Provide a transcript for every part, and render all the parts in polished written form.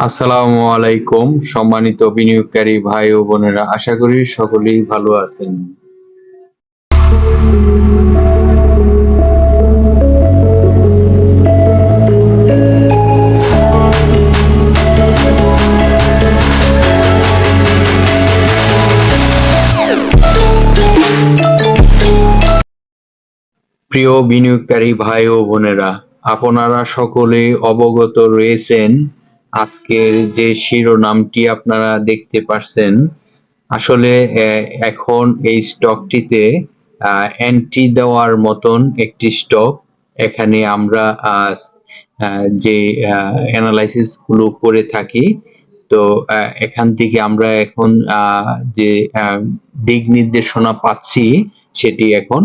আসসালামু আলাইকুম সম্মানিত বিনিয়োগকারী ভাই ও বোনেরা, আশা করি সকলেই ভালো আছেন। প্রিয় বিনিয়োগকারী ভাই ও বোনেরা, আপনারা সকলে অবগত রয়েছেন। আজকের যে শিরোনামটি আপনারা দেখতে পাচ্ছেন, আসলে এখন এই স্টকটিতে এন্ট্রি দেওয়ার মতন একটি স্টক। এখানে আমরা যে অ্যানালাইসিস গুলো করে থাকি, তো এখান থেকে আমরা এখন যে দিক নির্দেশনা পাচ্ছি সেটি এখন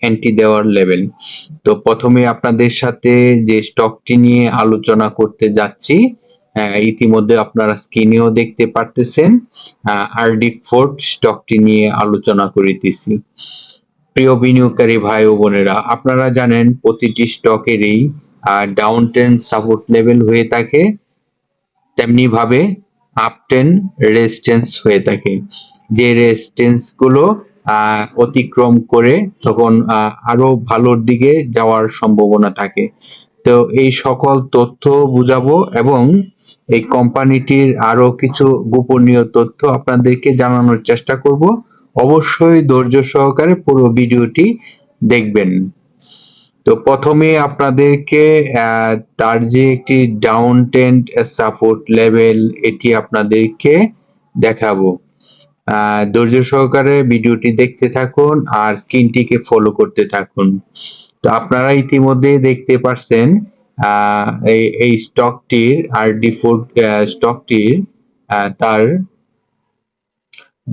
এন্ট্রি দেওয়ার লেভেল। তো প্রথমে আপনাদের সাথে যে স্টকটি নিয়ে আলোচনা করতে যাচ্ছি, ইতিমধ্যে আপনারা স্ক্রিনেও দেখতে পারতেছেন, আরডি ফোর্ড স্টকটি নিয়ে আলোচনা করিতেছি। প্রিয় বিনিয়োগকারী ভাই ও বোনেরা, আপনারা জানেন প্রতিটি স্টকেরই ডাউন ট্রেন্ড সাপোর্ট লেভেল হয়ে থাকে, তেমনি ভাবে আপ ট্রেন্ড রেজিস্ট্যান্স হয়ে থাকে। যে রেজিস্ট্যান্স গুলো অতিক্রম করে তখন আরো ভালোর দিকে যাওয়ার সম্ভাবনা থাকে। তো এই সকল তথ্য বুঝাবো এবং এই কোম্পানিটির আরো কিছু গোপনীয় তথ্য আপনাদেরকে জানানোর চেষ্টা করব। অবশ্যই ধৈর্য সহকারে পুরো ভিডিওটি দেখবেন। তো প্রথমে আপনাদেরকে তার যে একটি ডাউন ট্রেন্ড সাপোর্ট লেভেল, এটি আপনাদেরকে দেখাবো। ধৈর্য সহকারে ভিডিওটি দেখতে থাকুন আর স্ক্রিনটিকে ফলো করতে থাকুন। তো আপনারা ইতিমধ্যে দেখতে পাচ্ছেন এই স্টকটির আরডি ফোর্ড স্টকটির তার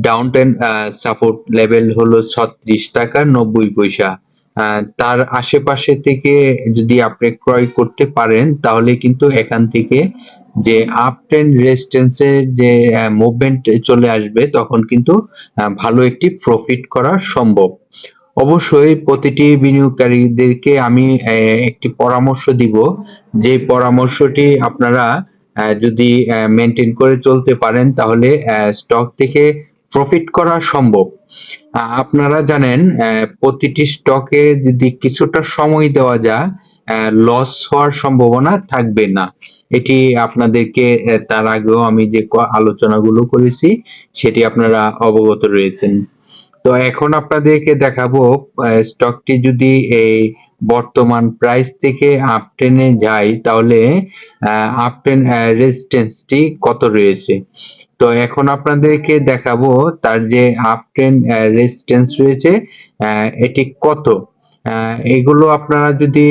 ডাউন ট্রেন্ড সাপোর্ট লেভেল হলো 36 টাকা 90 পয়সা। তার আশেপাশে থেকে যদি আপনি ক্রয় করতে পারেন তাহলে কিন্তু এখান থেকে যে আপ ট্রেন্ড রেজিস্ট্যান্সের যে মুভমেন্ট চলে আসবে, তখন কিন্তু ভালো একটি প্রফিট করা সম্ভব। অবশ্যই প্রতিটি বিনিয়োগকারীদেরকে আমি একটি পরামর্শ দিব, যে পরামর্শটি আপনারা যদি মেনটেন করে চলতে পারেন তাহলে স্টক থেকে প্রফিট করা সম্ভব। আপনারা জানেন প্রতিটি স্টকে যদি কিছুটা সময় দেওয়া যায়, লস হওয়ার সম্ভাবনা থাকবে না। এটি আপনাদেরকে তার আগেও আমি যে আলোচনাগুলো করেছি সেটি আপনারা অবগত রয়েছেন। তো এখন আপনাদেরকে দেখাবো স্টকটি যদি এই বর্তমান প্রাইস থেকে আপ ট্রেনে যায় তাহলে আপ ট্রেন রেজিস্ট্যান্সটি কত রয়েছে। তো এখন আপনাদেরকে দেখাবো তার যে আপ ট্রেন রেজিস্ট্যান্স রয়েছে এটি কত। এগুলো আপনারা যদি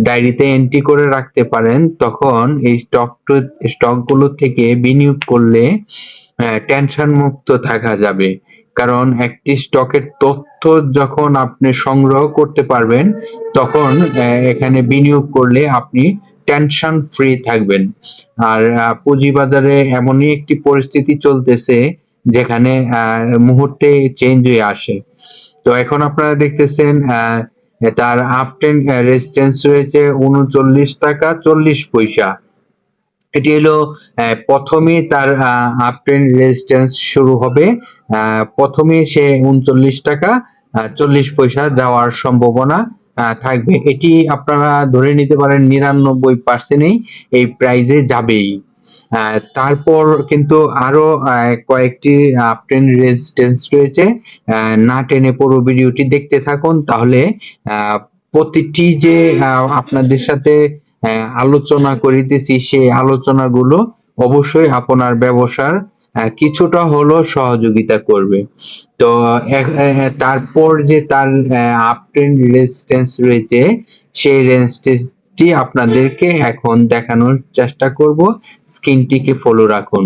ডায়েরিতে এন্ট্রি করে রাখতে পারেন, তখন এই স্টকগুলো থেকে বিনিয়োগ করলে টেনশন মুক্ত থাকা যাবে। কারণ একটি স্টকের তথ্য যখন আপনি সংগ্রহ করতে পারবেন, তখন এখানে বিনিয়োগ করলে আপনি টেনশন ফ্রি থাকবেন। আর পুঁজিবাজারে এমনই একটি পরিস্থিতি চলতেছে যেখানে মুহূর্তে চেঞ্জ হয়ে আসে। তো এখন আপনারা দেখতেছেন তার আপ ট্রেন্ড রেজিস্ট্যান্স রয়েছে 39 টাকা 40 পয়সা। এটি হলো প্রথমে তার আপ ট্রেন্ড রেজিস্ট্যান্স শুরু হবে। প্রথমে সে 39 টাকা 40 পয়সা যাওয়ার সম্ভাবনা থাকবে। এটি আপনারা ধরে নিতে পারেন 99% এই প্রাইজে যাবেই। তারপর কিন্তু আরো কয়েকটি আপ ট্রেন্ড রেজিস্ট্যান্স রয়েছে। না টেনে পুরো ভিডিওটি দেখতে থাকুন, তাহলে প্রতিটি যে আপনাদের সাথে আলোচনা করিতেছি সেই আলোচনাগুলো অবশ্যই আপনার ব্যবসার কিছুটা হলো সহযোগিতা করবে। তো তারপর যে তার আপ ট্রেন্ড রেজিস্ট্যান্স রয়েছে, সেই রেজিস্ট্যান্সটি আপনাদেরকে এখন দেখানোর চেষ্টা করব। স্ক্রিনটিকে ফলো রাখুন।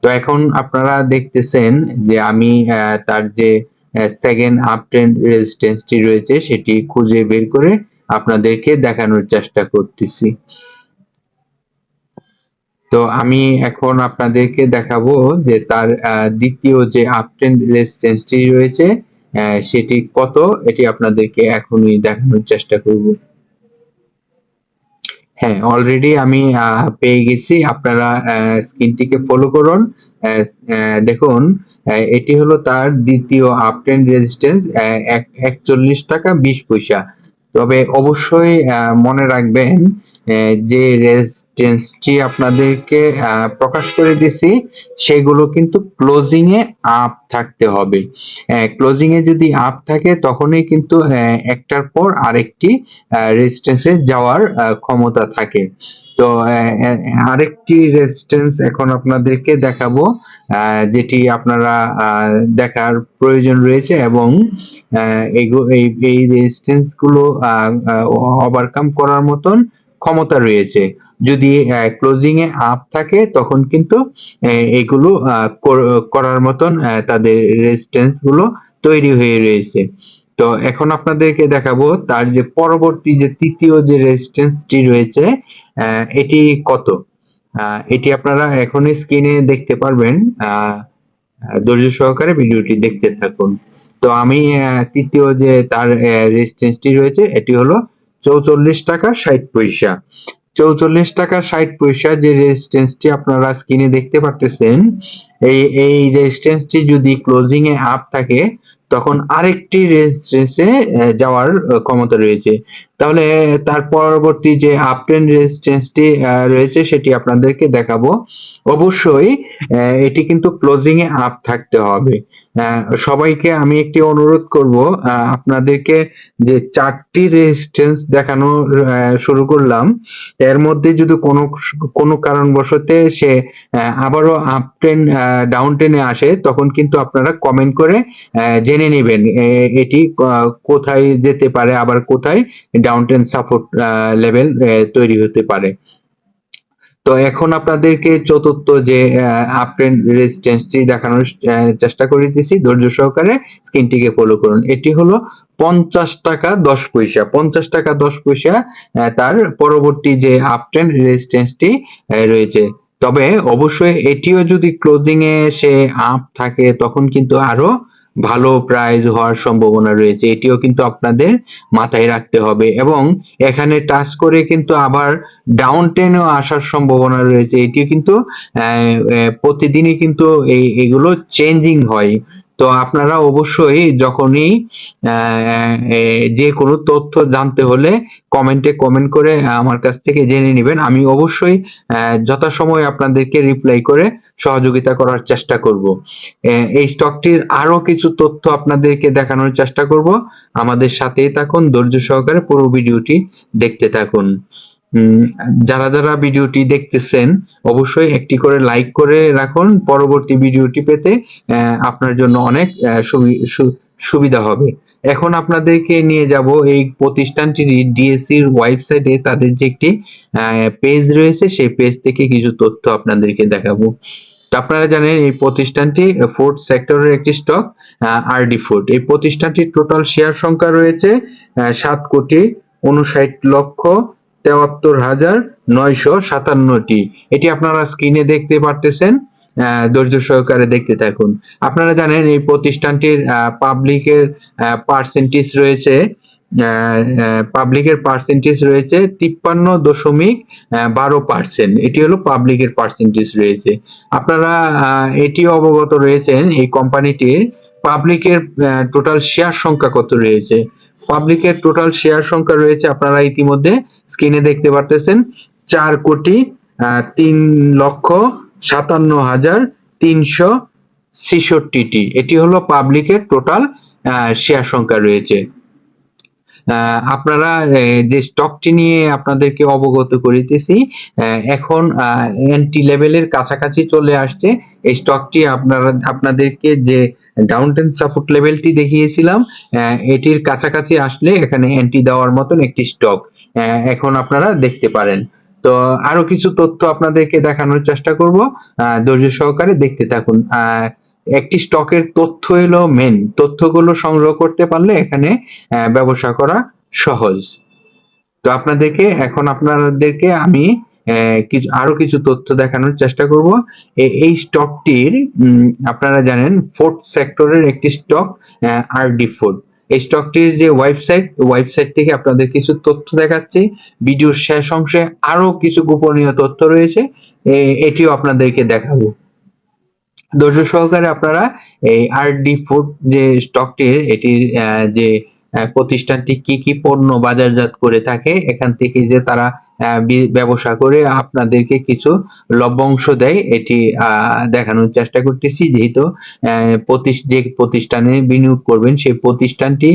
তো এখন আপনারা দেখতেছেন যে আমি তার যে সেকেন্ড আপ ট্রেন্ড রেজিস্ট্যান্সটি রয়েছে সেটি খুঁজে বের করে আপনাদেরকে দেখানোর চেষ্টা করতেছি। তো আমি এখন আপনাদেরকে দেখাবো যে তার দ্বিতীয় যে আপ ট্রেন্ড রেজিস্ট্যান্সটি রয়েছে সেটি কত, এটি আপনাদেরকে এখনই দেখানোর চেষ্টা করব। হ্যাঁ, অলরেডি আমি পেয়ে গেছি। আপনারা স্ক্রিনটিকে ফলো করুন। দেখুন, এটি হলো তার দ্বিতীয় আপ ট্রেন্ড রেজিস্ট্যান্স, 41 টাকা 20 পয়সা। তবে অবশ্যই মনে রাখবেন, যে রেজিস্ট্যান্সটি আপনাদেরকে প্রকাশ করে দিছি সেগুলো কিন্তু ক্লোজিং এ আপ থাকতে হবে। ক্লোজিং এ যদি আপ থাকে তখনই কিন্তু একটার পর আরেকটি রেজিস্ট্যান্সে যাওয়ার ক্ষমতা থাকে। তো আরেকটি রেজিস্ট্যান্স এখন আপনাদেরকে দেখাবো, যেটি আপনারা দেখার প্রয়োজন রয়েছে, এবং এই রেজিস্ট্যান্স গুলো ওভারকাম করার মতন ক্ষমতা রয়েছে। যদি ক্লোজিং এ আপ থাকে তখন কিন্তু এগুলো করার মতন তাদের রেজিস্ট্যান্স গুলো তৈরি হয়ে রয়েছে। তো এখন আপনাদেরকে দেখাবো তার যে পরবর্তী যে তৃতীয় যে রেজিস্ট্যান্সটি রয়েছে, এটি কত। এটি আপনারা এখনই স্ক্রিনে দেখতে পারবেন। ধৈর্য সহকারে ভিডিওটি দেখতে থাকুন। তো আমি তৃতীয় যে তার রেজিস্ট্যান্সটি রয়েছে এটি হলো 44 টাকা 60 পয়সা। 44 টাকা 60 পয়সা যে রেজিস্ট্যান্সটি আপনারা স্ক্রিনে দেখতে পারতেছেন, এই রেজিস্ট্যান্সটি যদি ক্লোজিং এ আপ থাকে তখন আরেকটি রেজিস্ট্যান্সে যাওয়ার ক্ষমতা রয়েছে। তাহলে তার পরবর্তী যে আপ ট্রেন্ড রেজিস্ট্যান্সটি রয়েছে সেটি আপনাদেরকে দেখাবো। অবশ্যই এটি কিন্তু ক্লোজিং এ আপ থাকতে হবে। সবাইকে আমি একটি অনুরোধ করব, আপনাদেরকে যে 4টি রেজিস্ট্যান্স দেখানো শুরু করলাম, এর মধ্যে যদি কোনো কারণবশত সে আবারও আপ ট্রেন্ড ডাউন ট্রেনে আসে তখন কিন্তু আপনারা কমেন্ট করে জেনে নেবেন এটি কোথায় যেতে পারে, আবার কোথায় ডাউন ট্রেন্ড সাপোর্ট লেভেল তৈরি হতে পারে। তো এখন আপনাদেরকে চতুর্থ যে আপ ট্রেন্ড রেজিস্ট্যান্সটি দেখানোর চেষ্টা করিতেছি। ধৈর্য সহকারে স্ক্রিনটিকে ফলো করুন। এটি হলো 50 টাকা 10 পয়সা। 50 টাকা 10 পয়সা তার পরবর্তী যে আপ ট্রেন্ড রেজিস্ট্যান্সটি রয়েছে। তবে অবশ্যই এটিও যদি ক্লোজিং এ সে আপ থাকে তখন কিন্তু আরো ভালো প্রাইস হওয়ার সম্ভাবনা রয়েছে। এটিও কিন্তু আপনাদের মাথায় রাখতে হবে, এবং এখানে টাচ করে কিন্তু আবার ডাউন ট্রেনেও আসার সম্ভাবনা রয়েছে। এটি কিন্তু প্রতিদিনই কিন্তু এগুলো চেঞ্জিং হয়। তো আপনারা অবশ্যই যখনই যে কোনো তথ্য জানতে হলে কমেন্টে কমেন্ট করে আমার কাছ থেকে জেনে নেবেন। আমি অবশ্যই যথাসময়ে আপনাদেরকে রিপ্লাই করে সহযোগিতা করার চেষ্টা করব। এই স্টকটির আরো কিছু তথ্য আপনাদেরকে দেখানোর চেষ্টা করব। আমাদের সাথেই থাকুন, ধৈর্য সহকারে পুরো ভিডিওটি দেখতে থাকুন। যারা যারা ভিডিওটি দেখতেছেন অবশ্যই একটি করে লাইক করে রাখুন। পরবর্তী ভিডিওটি পেতে আপনার জন্য অনেক সুবিধা হবে। এখন আপনাদেরকে নিয়ে যাব এই প্রতিষ্ঠানটির ডিএসসির ওয়েবসাইটে তাদের যে একটি পেজ রয়েছে সেই পেজ থেকে কিছু তথ্য আপনাদেরকে দেখাবো। তো আপনারা জানেন এই প্রতিষ্ঠানটি ফুড সেক্টরের একটি স্টক, আরডি ফুড। এই প্রতিষ্ঠানটির টোটাল শেয়ার সংখ্যা রয়েছে 7,59,73,957টি। এটি আপনারা স্ক্রিনে দেখতে পারতেছেন। ধৈর্য সহকারে দেখতে থাকুন। আপনারা জানেন এই প্রতিষ্ঠানটির পাবলিকের পার্সেন্টেজ রয়েছে, 53.12%। এটি হলো পাবলিকের পার্সেন্টেজ রয়েছে। আপনারা এটিও অবগত রয়েছেন এই কোম্পানিটির পাবলিকের টোটাল শেয়ার সংখ্যা কত রয়েছে। পাবলিকের টোটাল শেয়ার সংখ্যা রয়েছে, আপনারা ইতিমধ্যে স্ক্রিনে দেখতে পারতেছেন, 4,53,57,366টি। এটি হলো পাবলিকের টোটাল শেয়ার সংখ্যা রয়েছে। আপনারা যে স্টকটি নিয়ে আপনাদেরকে অবগত করিতেছি, এখন এন্ট্রি লেভেলের কাছাকাছি চলে আসছে। এই স্টকটি আপনাদেরকে যে ডাউন ট্রেন্ড সাপোর্ট লেভেলটি দেখিয়েছিলাম, এটির কাছাকাছি আসলে এখানে এন্ট্রি দেওয়ার মতন একটি স্টক এখন আপনারা দেখতে পারেন। তো আরো কিছু তথ্য আপনাদেরকে দেখানোর চেষ্টা করব, ধৈর্য সহকারে দেখতে থাকুন। একটি স্টকের তথ্য হলো মেন, তথ্যগুলো সংগ্রহ করতে পারলে এখানে ব্যবসা করা সহজ। তো আপনাদেরকে আমি আরো কিছু তথ্য দেখানোর চেষ্টা করব। এই স্টকটির আপনারা জানেন ফুড সেক্টরের একটি স্টক, আরডি ফুড। এই স্টকটির যে ওয়েবসাইট থেকে আপনাদের কিছু তথ্য দেখাচ্ছি। ভিডিওর শেষ অংশে আরো কিছু গোপনীয় তথ্য রয়েছে, এটিও আপনাদেরকে দেখাবো। ধৈর্য সহকারে আপনারা এই আরডি ফুড যে স্টকটির এটির যে প্রতিষ্ঠানটি কি কি পণ্য বাজারজাত করে থাকে, এখান থেকে যে তারা ব্যবসা করে আপনাদেরকে কিছু লভ্যাংশ দেয়, এটি দেখানোর চেষ্টা করতেছি। যেহেতু যে প্রতিষ্ঠানে বিনিয়োগ করবেন সেই প্রতিষ্ঠানটি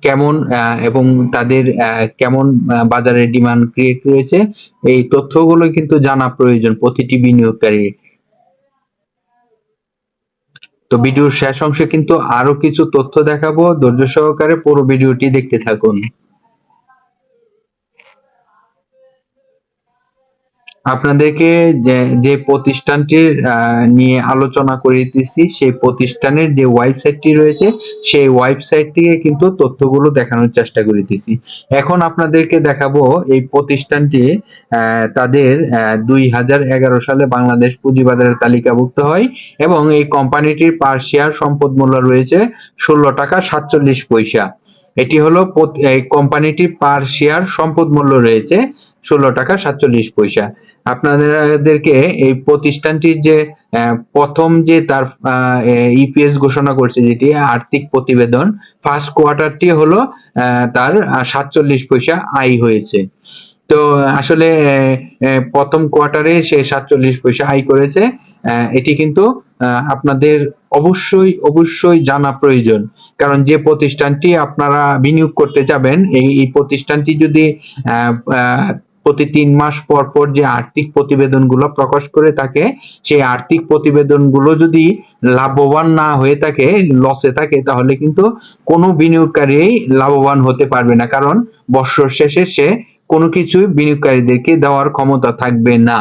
কেমন এবং তাদের কেমন বাজারে ডিমান্ড ক্রিয়েট রয়েছে, এই তথ্যগুলো কিন্তু জানা প্রয়োজন প্রতিটি বিনিয়োগকারীর। তো ভিডিওর শেষ অংশে কিন্তু আরো কিছু তথ্য দেখাবো, ধৈর্য সহকারে পুরো ভিডিওটি দেখতে থাকুন। আপনাদেরকে যে প্রতিষ্ঠানটির নিয়ে আলোচনা করিতেছি, সেই প্রতিষ্ঠানের যে ওয়েবসাইটটি রয়েছে সেই ওয়েবসাইট থেকে কিন্তু তথ্যগুলো দেখানোর চেষ্টা করিতেছি। এখন আপনাদেরকে দেখাবো এই প্রতিষ্ঠানটি তাদের 2011 সালে বাংলাদেশ পুঁজিবাজারে তালিকাভুক্ত হয় এবং এই কোম্পানিটির পার শেয়ার সম্পদ মূল্য রয়েছে 16 টাকা 47 পয়সা। এটি হলো এই কোম্পানিটির পার শেয়ার সম্পদ মূল্য রয়েছে 16 টাকা 47 পয়সা। আপনাদেরকে এই প্রতিষ্ঠানটির যে প্রথম যে তার ইপিএস ঘোষণা করছে, যেটি আর্থিক প্রতিবেদন, ফার্স্ট কোয়ার্টারটি হলো তার 47 পয়সা আয় হয়েছে। তো আসলে প্রথম কোয়ার্টারে সে 47 পয়সা আয় করেছে। এটি কিন্তু আপনাদের অবশ্যই জানা প্রয়োজন, কারণ যে প্রতিষ্ঠানটি আপনারা বিনিয়োগ করতে যাবেন, এই প্রতিষ্ঠানটি যদি প্রতি 3 মাস পর পর যে আর্থিক প্রতিবেদনগুলো প্রকাশ করে থাকে, সেই আর্থিক প্রতিবেদনগুলো যদি লাভবান না হয়ে থাকে, লসে থাকে, তাহলে কিন্তু কোনো বিনিয়োগকারী লাভবান হতে পারবে না, কারণ বছর শেষে সে কোনো কিছুই বিনিয়োগকারীদেরকে দেওয়ার ক্ষমতা থাকবে না।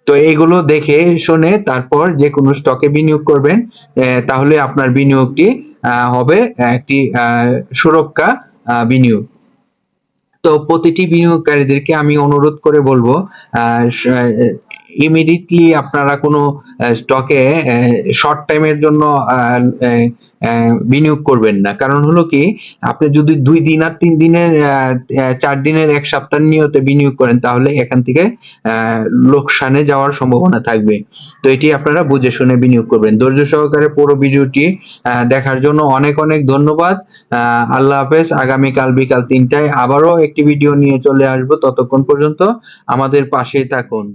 তো এগুলো দেখে শুনে তারপর যে কোনো স্টকে বিনিয়োগ করবেন, তাহলে আপনার বিনিয়োগটি হবে একটি সুরক্ষা বিনিয়োগ। তো প্রতিটি বিনিয়োগকারীদেরকে আমি অনুরোধ করে বলবো, ইমিডিয়েটলি আপনারা কোনো স্টকে শর্ট টাইমের জন্য বিনিয়োগ করবেন না। কারণ হলো কি, আপনি যদি 2 দিন আর 3 দিনের 4 দিনের 1 সপ্তাহের নিয়তে বিনিয়োগ করেন, তাহলে এখান থেকে লোকসানে যাওয়ার সম্ভাবনা থাকবে। তো এটি আপনারা বুঝে শুনে বিনিয়োগ করবেন। ধৈর্য সহকারে পুরো ভিডিওটি দেখার জন্য অনেক ধন্যবাদ। আল্লাহ হাফেজ। আগামীকাল বিকাল 3টায় আবারও একটি ভিডিও নিয়ে চলে আসবো। ততক্ষণ পর্যন্ত আমাদের পাশেই থাকুন।